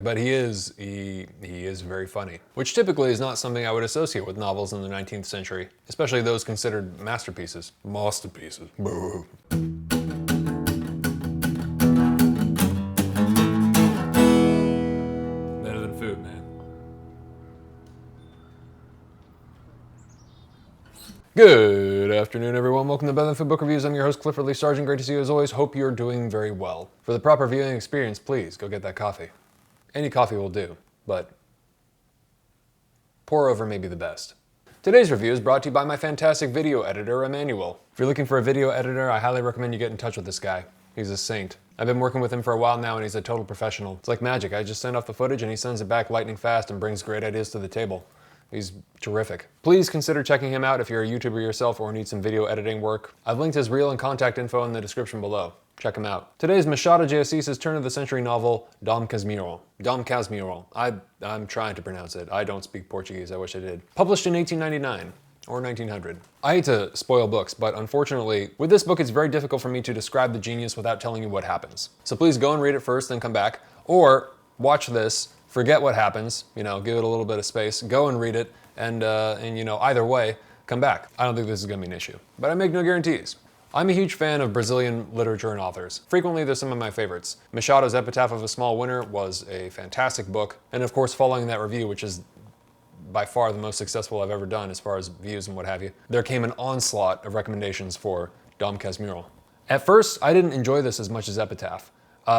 But he is very funny, which typically is not something I would associate with novels in the 19th century, especially those considered masterpieces. Masterpieces. Boo. Better than food, man. Good afternoon, everyone. Welcome to Better Than Food Book Reviews. I'm your host, Clifford Lee Sargent. Great to see you as always. Hope you're doing very well. For the proper viewing experience, please go get that coffee. Any coffee will do, but pour over may be the best. Today's review is brought to you by my fantastic video editor, Emanuele. If you're looking for a video editor, I highly recommend you get in touch with this guy. He's a saint. I've been working with him for a while now and he's a total professional. It's like magic. I just send off the footage and he sends it back lightning fast and brings great ideas to the table. He's terrific. Please consider checking him out if you're a YouTuber yourself or need some video editing work. I've linked his reel and contact info in the description below. Check him out. Today's Machado de Assis' turn-of-the-century novel, Dom Casmurro. Dom Casmurro. I'm trying to pronounce it. I don't speak Portuguese. I wish I did. Published in 1899. Or 1900. I hate to spoil books, but unfortunately, with this book it's very difficult for me to describe the genius without telling you what happens. So please go and read it first, then come back. Or watch this, forget what happens, give it a little bit of space, go and read it, and either way, come back. I don't think this is gonna be an issue, but I make no guarantees. I'm a huge fan of Brazilian literature and authors. Frequently, they're some of my favorites. Machado's Epitaph of a Small Winter was a fantastic book, and of course, following that review, which is by far the most successful I've ever done as far as views and what have you, there came an onslaught of recommendations for Dom Casmurro. At first, I didn't enjoy this as much as Epitaph.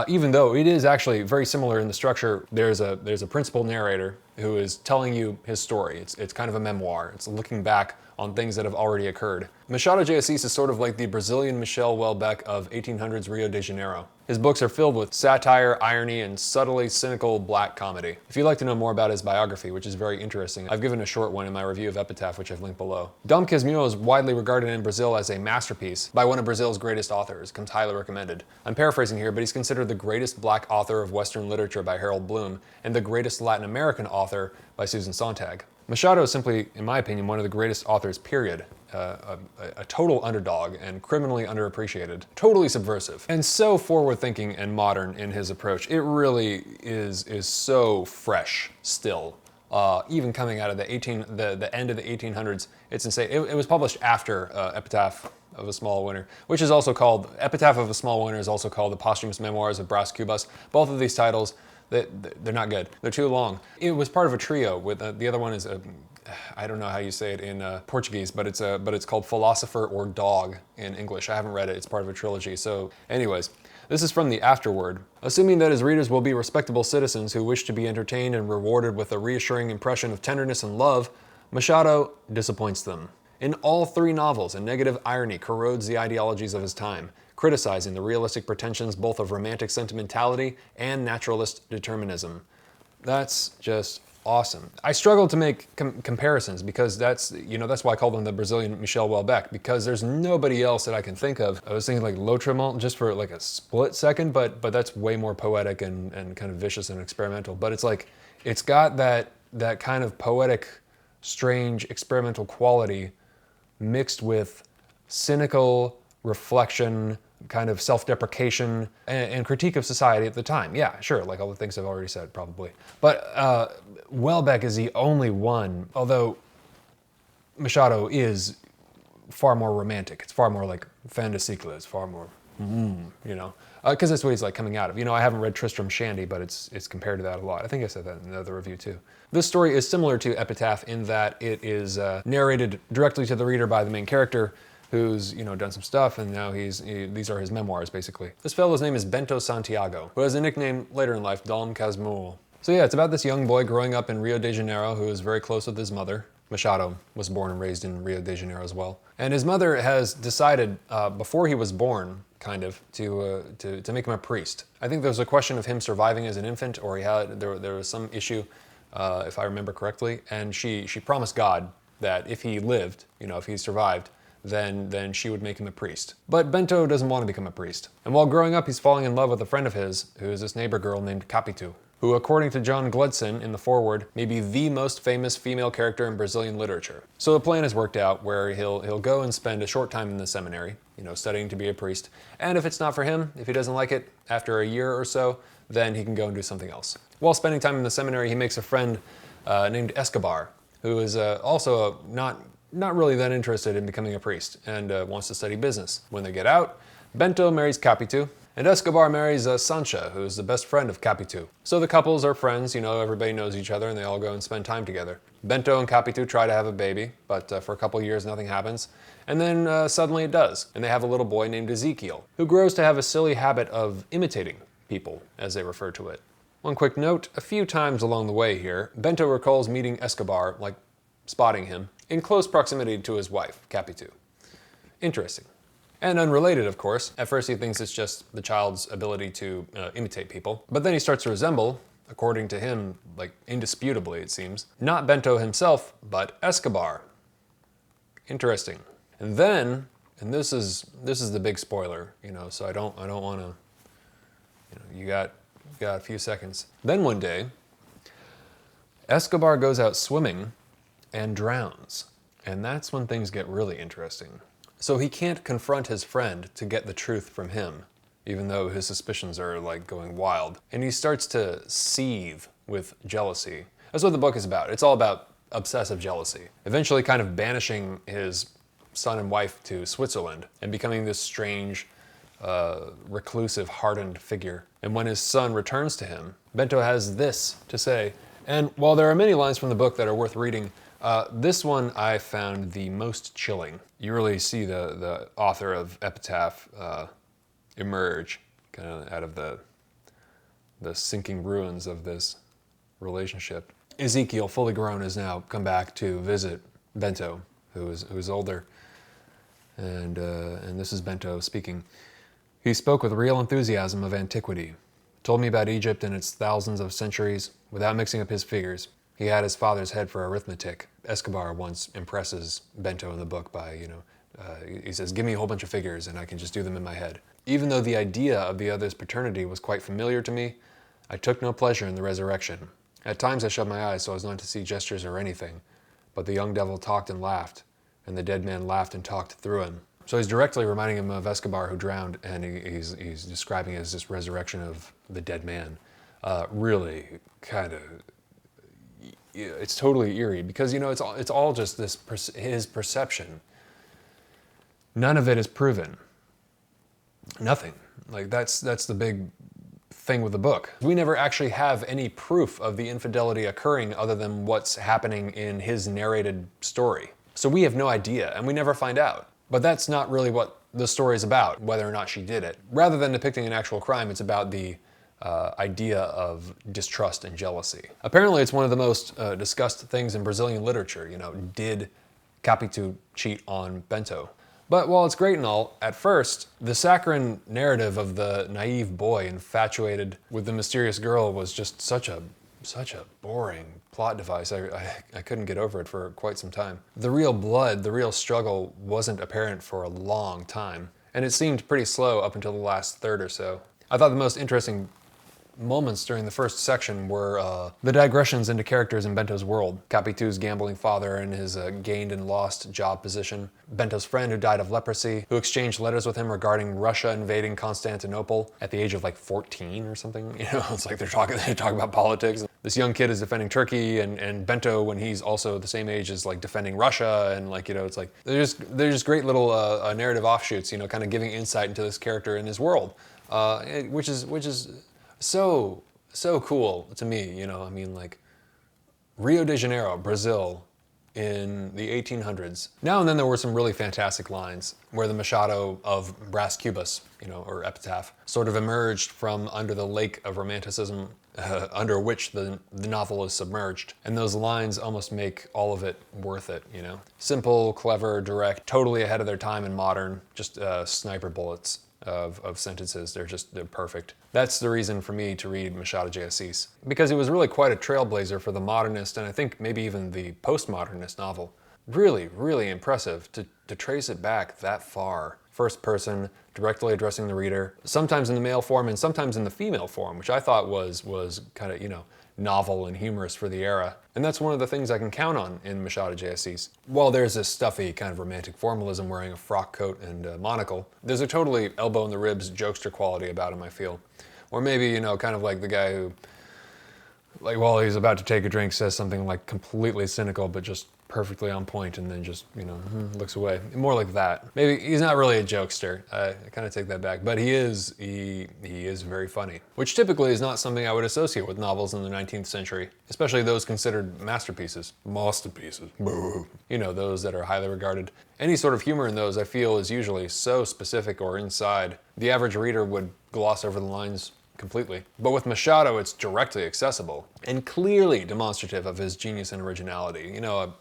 Even though it is actually very similar in the structure. There's a principal narrator who is telling you his story. It's kind of a memoir. It's looking back on things that have already occurred. Machado de Assis is sort of like the Brazilian Michel Houellebecq of 1800s Rio de Janeiro. His books are filled with satire, irony, and subtly cynical black comedy. If you'd like to know more about his biography, which is very interesting, I've given a short one in my review of Epitaph, which I've linked below. Dom Casmurro is widely regarded in Brazil as a masterpiece by one of Brazil's greatest authors. Comes highly recommended. I'm paraphrasing here, but he's considered the greatest black author of Western literature by Harold Bloom, and the greatest Latin American author by Susan Sontag. Machado is simply, in my opinion, one of the greatest authors, period. A total underdog and criminally underappreciated. Totally subversive. And so forward-thinking and modern in his approach. It really is so fresh still. Even coming out of the end of the 1800s, it's insane. It was published after Epitaph of a Small Winter, which is also called, Epitaph of a Small Winter is also called The Posthumous Memoirs of Brás Cubas. Both of these titles, they're not good. They're too long. It was part of a trio with the other one is I don't know how you say it in Portuguese, but it's called Philosopher or Dog in English. I haven't read it. It's part of a trilogy. So, anyways, this is from the afterword. Assuming that his readers will be respectable citizens who wish to be entertained and rewarded with a reassuring impression of tenderness and love, Machado disappoints them. In all three novels, a negative irony corrodes the ideologies of his time, criticizing the realistic pretensions both of romantic sentimentality and naturalist determinism. That's just awesome. I struggle to make comparisons because that's why I call them the Brazilian Michel Houellebecq, because there's nobody else that I can think of. I was thinking like Lautremont just for like a split second, but that's way more poetic and kind of vicious and experimental. But it's like, it's got that kind of poetic, strange, experimental quality mixed with cynical reflection, kind of self-deprecation, and critique of society at the time. Yeah, sure, like all the things I've already said, probably. But Houellebecq is the only one, although Machado is far more romantic. It's far more like fin de siècle. It's far more, because that's what he's like coming out of. I haven't read Tristram Shandy, but it's compared to that a lot. I think I said that in another review too. This story is similar to Epitaph in that it is narrated directly to the reader by the main character, who's done some stuff, and now these are his memoirs basically. This fellow's name is Bento Santiago, who has a nickname later in life, Dom Casmurro. So yeah, it's about this young boy growing up in Rio de Janeiro who is very close with his mother. Machado was born and raised in Rio de Janeiro as well. And his mother has decided, before he was born, kind of, to make him a priest. I think there was a question of him surviving as an infant, or there was some issue, if I remember correctly, and she promised God that if he lived, if he survived, then she would make him a priest. But Bento doesn't want to become a priest. And while growing up, he's falling in love with a friend of his, who is this neighbor girl named Capitu, who, according to John Gledson in the foreword, may be the most famous female character in Brazilian literature. So the plan is worked out where he'll go and spend a short time in the seminary, studying to be a priest. And if it's not for him, if he doesn't like it, after a year or so, then he can go and do something else. While spending time in the seminary, he makes a friend named Escobar, who is also not really that interested in becoming a priest and wants to study business. When they get out, Bento marries Capitu, and Escobar marries Sancha, who's the best friend of Capitu. So the couples are friends, you know, everybody knows each other, and they all go and spend time together. Bento and Capitu try to have a baby, but for a couple years nothing happens. And then suddenly it does, and they have a little boy named Ezekiel, who grows to have a silly habit of imitating people, as they refer to it. One quick note, a few times along the way here, Bento recalls meeting Escobar, like spotting him, in close proximity to his wife, Capitu. Interesting. And unrelated, of course. At first he thinks it's just the child's ability to imitate people, but then he starts to resemble, according to him, like indisputably it seems, not Bento himself, but Escobar. Interesting. And then, and this is the big spoiler, you know, so I don't want to, you know, you got a few seconds. Then one day, Escobar goes out swimming and drowns, and that's when things get really interesting. So he can't confront his friend to get the truth from him, even though his suspicions are like going wild. And he starts to seethe with jealousy. That's what the book is about. It's all about obsessive jealousy. Eventually kind of banishing his son and wife to Switzerland and becoming this strange, reclusive, hardened figure. And when his son returns to him, Bento has this to say. And while there are many lines from the book that are worth reading, this one I found the most chilling. You really see the author of Epitaph emerge kind of out of the sinking ruins of this relationship. Ezekiel, fully grown, has now come back to visit Bento, who's older. And this is Bento speaking. He spoke with real enthusiasm of antiquity, told me about Egypt and its thousands of centuries without mixing up his figures. He had his father's head for arithmetic. Escobar once impresses Bento in the book by, you know, he says, give me a whole bunch of figures and I can just do them in my head. Even though the idea of the other's paternity was quite familiar to me, I took no pleasure in the resurrection. At times I shut my eyes so as not to see gestures or anything, but the young devil talked and laughed, and the dead man laughed and talked through him. So he's directly reminding him of Escobar who drowned, and he's describing it as this resurrection of the dead man. Really kind of, it's totally eerie because, you know, it's all just this his perception. None of it is proven. Nothing. Like that's the big thing with the book. We never actually have any proof of the infidelity occurring other than what's happening in his narrated story. So we have no idea, and we never find out. But that's not really what the story is about, whether or not she did it. Rather than depicting an actual crime, it's about the idea of distrust and jealousy. Apparently, it's one of the most discussed things in Brazilian literature. You know, did Capitu cheat on Bento? But while it's great and all, at first, the saccharine narrative of the naive boy infatuated with the mysterious girl was just such a boring plot device. I couldn't get over it for quite some time. The real blood, the real struggle wasn't apparent for a long time, and it seemed pretty slow up until the last third or so. I thought the most interesting moments during the first section were the digressions into characters in Bento's world. Capitu's gambling father and his gained and lost job position. Bento's friend who died of leprosy, who exchanged letters with him regarding Russia invading Constantinople at the age of like 14 or something. You know, it's like they talk about politics. This young kid is defending Turkey, and Bento, when he's also the same age, is like defending Russia, and like, you know, it's like there's just great little narrative offshoots, you know, kind of giving insight into this character and his world, which is so cool to me, you know. I mean, like, Rio de Janeiro, Brazil, in the 1800s. Now and then there were some really fantastic lines where the Machado of Brass Cubas, you know, or Epitaph, sort of emerged from under the lake of romanticism under which the novel is submerged. And those lines almost make all of it worth it, you know. Simple, clever, direct, totally ahead of their time and modern, just sniper bullets of sentences. They're perfect. That's the reason for me to read Machado de Assis, because he was really quite a trailblazer for the modernist, and I think maybe even the postmodernist novel. Really, really impressive to trace it back that far. First person, directly addressing the reader, sometimes in the male form and sometimes in the female form, which I thought was kind of, you know, novel and humorous for the era. And that's one of the things I can count on in Machado de Assis. While there's this stuffy kind of romantic formalism wearing a frock coat and a monocle, there's a totally elbow in the ribs jokester quality about him, I feel. Or maybe, you know, kind of like the guy who, like, while he's about to take a drink, says something like completely cynical, but just perfectly on point, and then just, you know, looks away. More like that. Maybe he's not really a jokester. I kind of take that back, but he is very funny, which typically is not something I would associate with novels in the 19th century, especially those considered masterpieces. Masterpieces. You know, those that are highly regarded. Any sort of humor in those, I feel, is usually so specific or inside, the average reader would gloss over the lines completely. But with Machado, it's directly accessible and clearly demonstrative of his genius and originality. You know,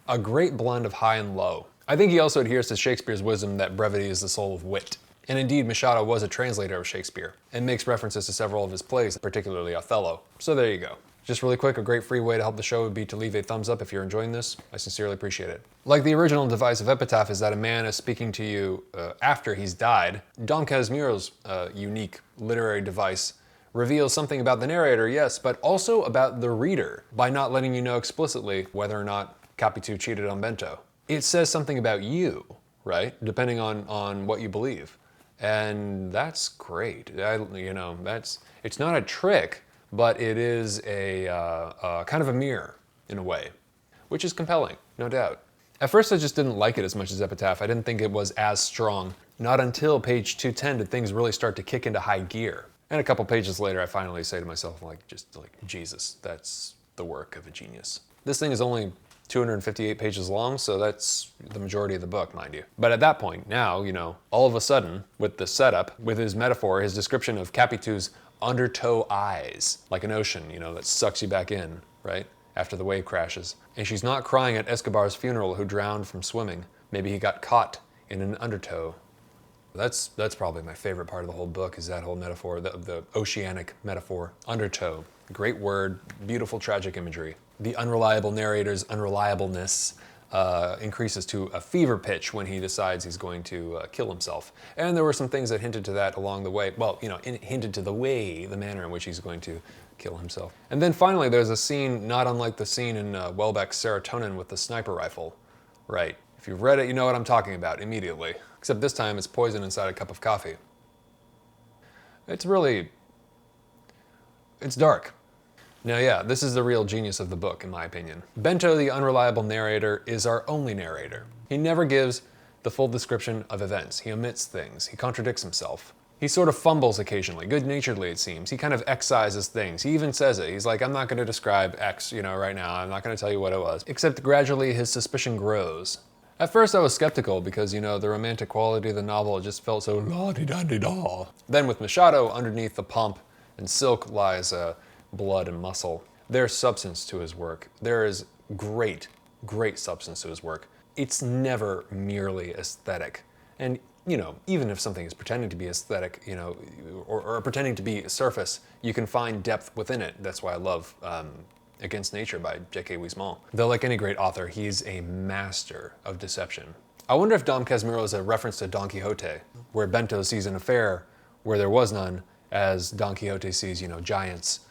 a great blend of high and low. I think he also adheres to Shakespeare's wisdom that brevity is the soul of wit. And indeed, Machado was a translator of Shakespeare and makes references to several of his plays, particularly Othello. So there you go. Just really quick, a great free way to help the show would be to leave a thumbs up if you're enjoying this. I sincerely appreciate it. Like the original device of epitaph is that a man is speaking to you after he's died, Dom Casmurro's unique literary device reveals something about the narrator, yes, but also about the reader by not letting you know explicitly whether or not Capitu cheated on Bento. It says something about you, right? Depending on what you believe. And that's great. You know, it's not a trick, but it is a kind of a mirror in a way, which is compelling, no doubt. At first I just didn't like it as much as Epitaph. I didn't think it was as strong. Not until page 210 did things really start to kick into high gear. And a couple pages later I finally say to myself, just like, Jesus, that's the work of a genius. This thing is only 258 pages long, so that's the majority of the book, mind you. But at that point, now, you know, all of a sudden, with the setup, with his metaphor, his description of Capitu's undertow eyes, like an ocean, you know, that sucks you back in, right? After the wave crashes. And she's not crying at Escobar's funeral who drowned from swimming. Maybe he got caught in an undertow. That's probably my favorite part of the whole book, is that whole metaphor, the oceanic metaphor. Undertow. Great word, beautiful tragic imagery. The unreliable narrator's unreliableness increases to a fever pitch when he decides he's going to kill himself. And there were some things that hinted to that along the way. Well, you know, hinted to the manner in which he's going to kill himself. And then finally there's a scene not unlike the scene in Welbeck's Serotonin with the sniper rifle. Right. If you've read it, you know what I'm talking about immediately. Except this time it's poison inside a cup of coffee. It's dark. Now yeah, this is the real genius of the book, in my opinion. Bento, the unreliable narrator, is our only narrator. He never gives the full description of events. He omits things. He contradicts himself. He sort of fumbles occasionally, good-naturedly it seems. He kind of excises things. He even says it. He's like, I'm not going to describe X, you know, right now. I'm not going to tell you what it was. Except gradually his suspicion grows. At first I was skeptical because, you know, the romantic quality of the novel just felt so la-di-da-di-da. Then with Machado, underneath the pomp and silk lies blood and muscle. There's substance to his work. There is great substance to his work. It's never merely aesthetic. And, you know, even if something is pretending to be aesthetic, you know, or pretending to be surface, you can find depth within it. That's why I love Against Nature by J.K. Huysmans. Though like any great author, he's a master of deception. I wonder if Dom Casmurro is a reference to Don Quixote, where Bento sees an affair where there was none, as Don Quixote sees, you know, giants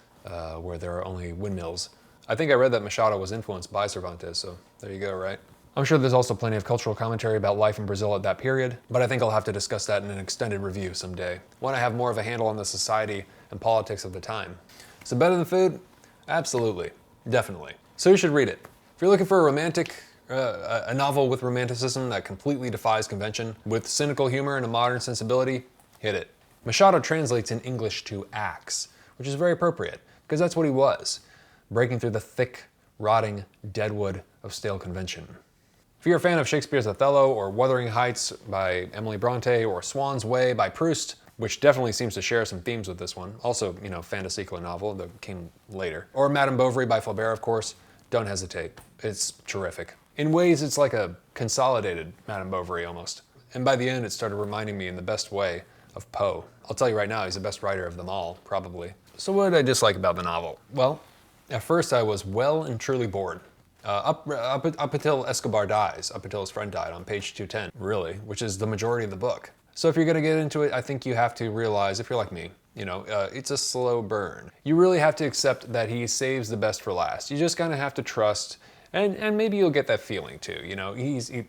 where there are only windmills. I think I read that Machado was influenced by Cervantes, so there you go, right? I'm sure there's also plenty of cultural commentary about life in Brazil at that period, but I think I'll have to discuss that in an extended review someday, when I have more of a handle on the society and politics of the time. So better than food? Absolutely. Definitely. So you should read it. If you're looking for a romantic, a novel with romanticism that completely defies convention, with cynical humor and a modern sensibility, hit it. Machado translates in English to axe, which is very appropriate, because that's what he was, breaking through the thick, rotting deadwood of stale convention. If you're a fan of Shakespeare's Othello, or Wuthering Heights by Emily Bronte, or Swan's Way by Proust, which definitely seems to share some themes with this one, also, you know, fantastical novel that came later, or Madame Bovary by Flaubert, of course, don't hesitate. It's terrific. In ways, it's like a consolidated Madame Bovary almost. And by the end, it started reminding me in the best way of Poe. I'll tell you right now, he's the best writer of them all, probably. So what did I dislike about the novel? Well, at first I was well and truly bored. Up until Escobar dies, up until his friend died on page 210, really, which is the majority of the book. So if you're gonna get into it, I think you have to realize, if you're like me, you know, it's a slow burn. You really have to accept that he saves the best for last. You just kind of have to trust And maybe you'll get that feeling too, you know,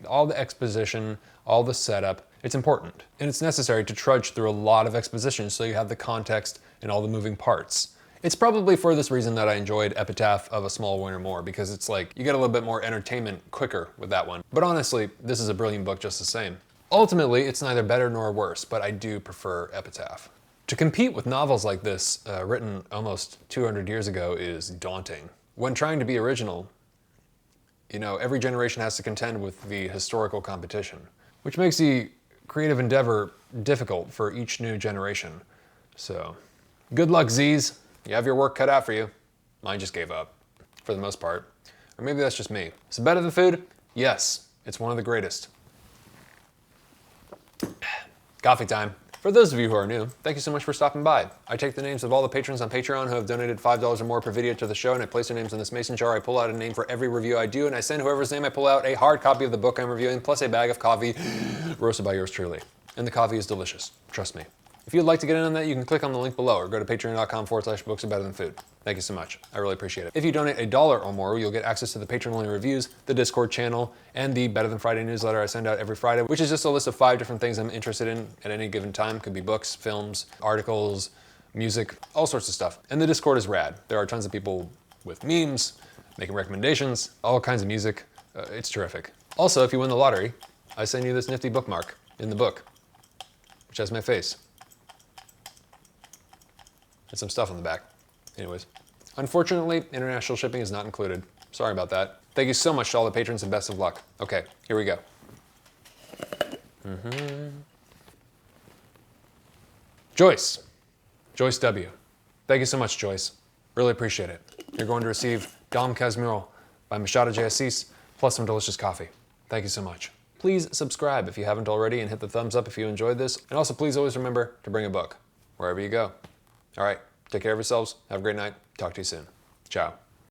all the exposition, all the setup, it's important. And it's necessary to trudge through a lot of exposition so you have the context and all the moving parts. It's probably for this reason that I enjoyed Epitaph of a Small Winter more, because it's like, you get a little bit more entertainment quicker with that one. But honestly, this is a brilliant book just the same. Ultimately, it's neither better nor worse, but I do prefer Epitaph. To compete with novels like this, written almost 200 years ago, is daunting. When trying to be original, you know, every generation has to contend with the historical competition, which makes the creative endeavor difficult for each new generation. So, good luck, Z's. You have your work cut out for you. Mine just gave up, for the most part. Or maybe that's just me. Is it better than food? Yes, it's one of the greatest. Coffee time. For those of you who are new, thank you so much for stopping by. I take the names of all the patrons on Patreon who have donated $5 or more per video to the show, and I place their names in this mason jar. I pull out a name for every review I do, and I send whoever's name I pull out a hard copy of the book I'm reviewing, plus a bag of coffee roasted by yours truly. And the coffee is delicious, trust me. If you'd like to get in on that, you can click on the link below or go to patreon.com/books are better than food. Thank you so much. I really appreciate it. If you donate $1 or more, you'll get access to the patron-only reviews, the Discord channel, and the Better Than Friday newsletter I send out every Friday, which is just a list of 5 different things I'm interested in at any given time. Could be books, films, articles, music, all sorts of stuff. And the Discord is rad. There are tons of people with memes, making recommendations, all kinds of music. It's terrific. Also, if you win the lottery, I send you this nifty bookmark in the book, which has my face. And some stuff on the back. Anyways, unfortunately, international shipping is not included. Sorry about that. Thank you so much to all the patrons and best of luck. Okay, here we go. Joyce W. Thank you so much, Joyce. Really appreciate it. You're going to receive Casmurro by Machado de Assis, plus some delicious coffee. Thank you so much. Please subscribe if you haven't already, and hit the thumbs up if you enjoyed this. And also please always remember to bring a book wherever you go. All right, take care of yourselves. Have a great night. Talk to you soon. Ciao.